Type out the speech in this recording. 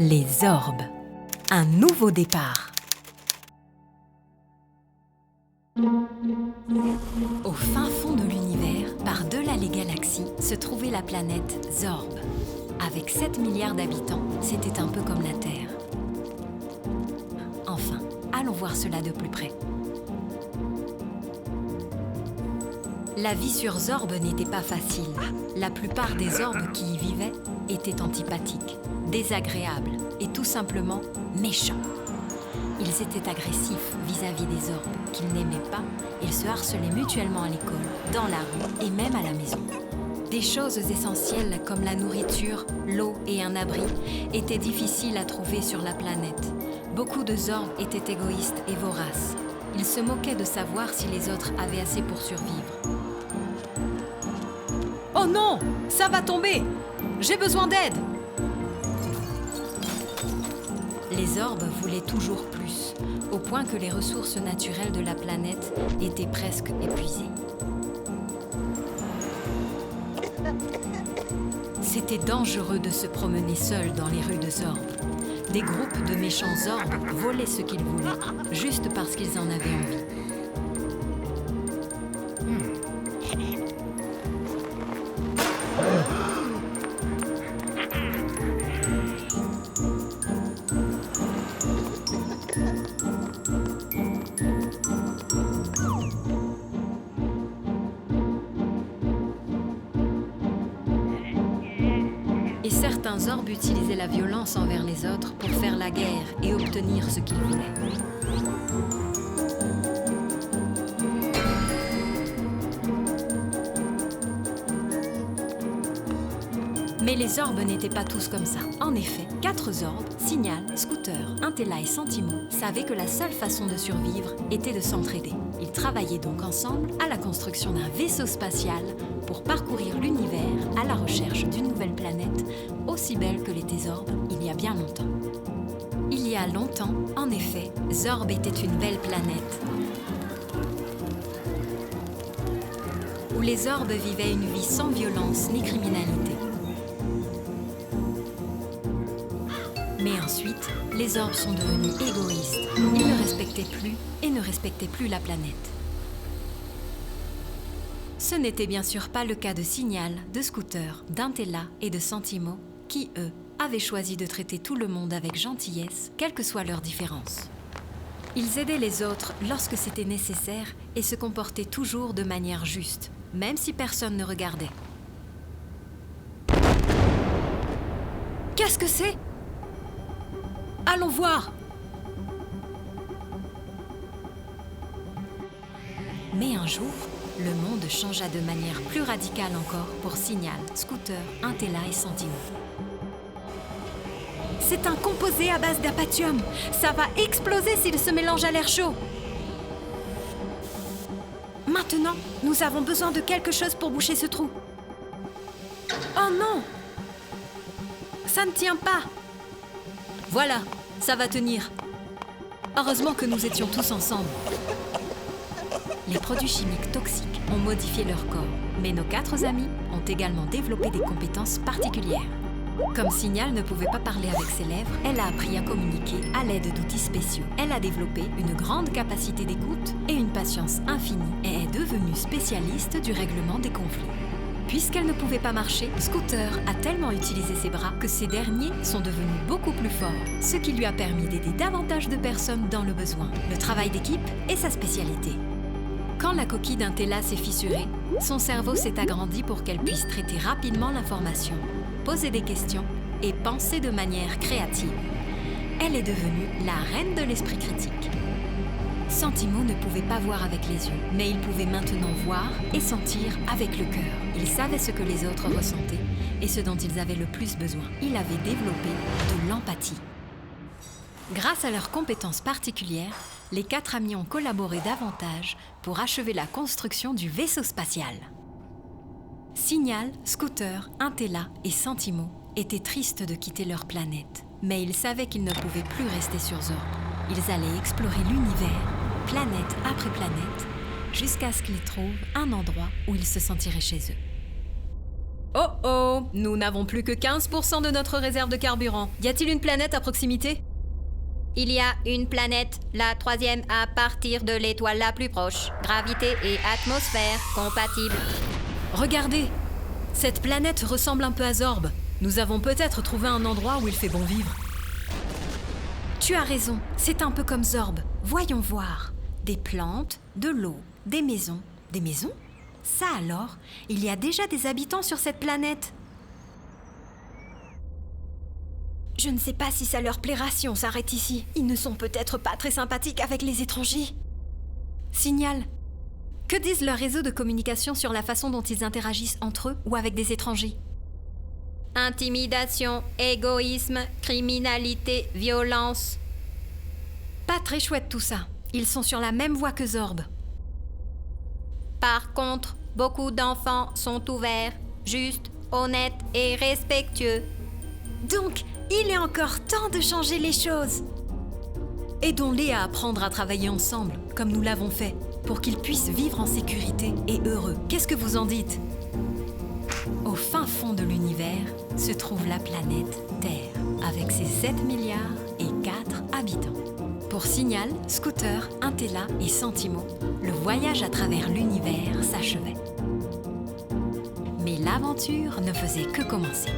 Les orbes. Un nouveau départ. Au fin fond de l'univers, par-delà les galaxies, se trouvait la planète Zorb. Avec 7 milliards d'habitants, c'était un peu comme la Terre. Enfin, allons voir cela de plus près. La vie sur Zorb n'était pas facile. La plupart des orbes qui y vivaient étaient antipathiques, désagréables et tout simplement méchants. Ils étaient agressifs vis-à-vis des orbes qu'ils n'aimaient pas. Ils se harcelaient mutuellement à l'école, dans la rue et même à la maison. Des choses essentielles comme la nourriture, l'eau et un abri étaient difficiles à trouver sur la planète. Beaucoup de Zorbs étaient égoïstes et voraces. Ils se moquaient de savoir si les autres avaient assez pour survivre. Oh non! Ça va tomber! J'ai besoin d'aide! Les orbes voulaient toujours plus, au point que les ressources naturelles de la planète étaient presque épuisées. C'était dangereux de se promener seul dans les rues de Zorb. Des groupes de méchants orbes volaient ce qu'ils voulaient, juste parce qu'ils en avaient envie. Et certains orbes utilisaient la violence envers les autres pour faire la guerre et obtenir ce qu'ils voulaient. Mais les orbes n'étaient pas tous comme ça. En effet, 4 orbes, Signal, Scooter, Intella et Sentimo, savaient que la seule façon de survivre était de s'entraider. Ils travaillaient donc ensemble à la construction d'un vaisseau spatial pour parcourir l'univers à la recherche d'une nouvelle planète aussi belle que l'était Zorb il y a bien longtemps. Il y a longtemps, en effet, Zorb était une belle planète où les orbes vivaient une vie sans violence ni criminalité. Mais ensuite, les orbes sont devenus égoïstes. Ils ne respectaient plus et ne respectaient plus la planète. Ce n'était bien sûr pas le cas de Signal, de Scooter, d'Intella et de Sentimo, qui, eux, avaient choisi de traiter tout le monde avec gentillesse, quelles que soient leurs différences. Ils aidaient les autres lorsque c'était nécessaire et se comportaient toujours de manière juste, même si personne ne regardait. Qu'est-ce que c'est? Allons voir! Mais un jour, le monde changea de manière plus radicale encore pour Signal, Scooter, Intella et Sentimo. C'est un composé à base d'apathium. Ça va exploser s'il se mélange à l'air chaud. Maintenant, nous avons besoin de quelque chose pour boucher ce trou. Oh non! Ça ne tient pas. Voilà, ça va tenir. Heureusement que nous étions tous ensemble. Les produits chimiques toxiques ont modifié leur corps, mais nos 4 amis ont également développé des compétences particulières. Comme Signal ne pouvait pas parler avec ses lèvres, elle a appris à communiquer à l'aide d'outils spéciaux. Elle a développé une grande capacité d'écoute et une patience infinie et est devenue spécialiste du règlement des conflits. Puisqu'elle ne pouvait pas marcher, Scooter a tellement utilisé ses bras que ces derniers sont devenus beaucoup plus forts, ce qui lui a permis d'aider davantage de personnes dans le besoin. Le travail d'équipe est sa spécialité. Quand la coquille d'Intella s'est fissurée, son cerveau s'est agrandi pour qu'elle puisse traiter rapidement l'information, poser des questions et penser de manière créative. Elle est devenue la reine de l'esprit critique. Sentimo ne pouvait pas voir avec les yeux, mais il pouvait maintenant voir et sentir avec le cœur. Il savait ce que les autres ressentaient et ce dont ils avaient le plus besoin. Il avait développé de l'empathie. Grâce à leurs compétences particulières, les 4 amis ont collaboré davantage pour achever la construction du vaisseau spatial. Signal, Scooter, Intella et Sentimo étaient tristes de quitter leur planète, mais ils savaient qu'ils ne pouvaient plus rester sur Zorb. Ils allaient explorer l'univers, planète après planète, jusqu'à ce qu'ils trouvent un endroit où ils se sentiraient chez eux. Oh oh, nous n'avons plus que 15% de notre réserve de carburant. Y a-t-il une planète à proximité? Il y a une planète, la troisième à partir de l'étoile la plus proche. Gravité et atmosphère compatibles. Regardez, cette planète ressemble un peu à Zorb. Nous avons peut-être trouvé un endroit où il fait bon vivre. Tu as raison, c'est un peu comme Zorb. Voyons voir. Des plantes, de l'eau, des maisons. Des maisons? Ça alors, il y a déjà des habitants sur cette planète. Je ne sais pas si ça leur plaira si on s'arrête ici. Ils ne sont peut-être pas très sympathiques avec les étrangers. Signal. Que disent leurs réseaux de communication sur la façon dont ils interagissent entre eux ou avec des étrangers? Intimidation, égoïsme, criminalité, violence. Pas très chouette tout ça. Ils sont sur la même voie que Zorb. Par contre, beaucoup d'enfants sont ouverts, justes, honnêtes et respectueux. Donc, il est encore temps de changer les choses. Aidons-les à apprendre à travailler ensemble, comme nous l'avons fait, pour qu'ils puissent vivre en sécurité et heureux. Qu'est-ce que vous en dites? Au fin fond de l'univers se trouve la planète Terre, avec ses 7 milliards et 4 habitants. Pour Signal, Scooter, Intella et Sentimo, le voyage à travers l'univers s'achevait. Mais l'aventure ne faisait que commencer.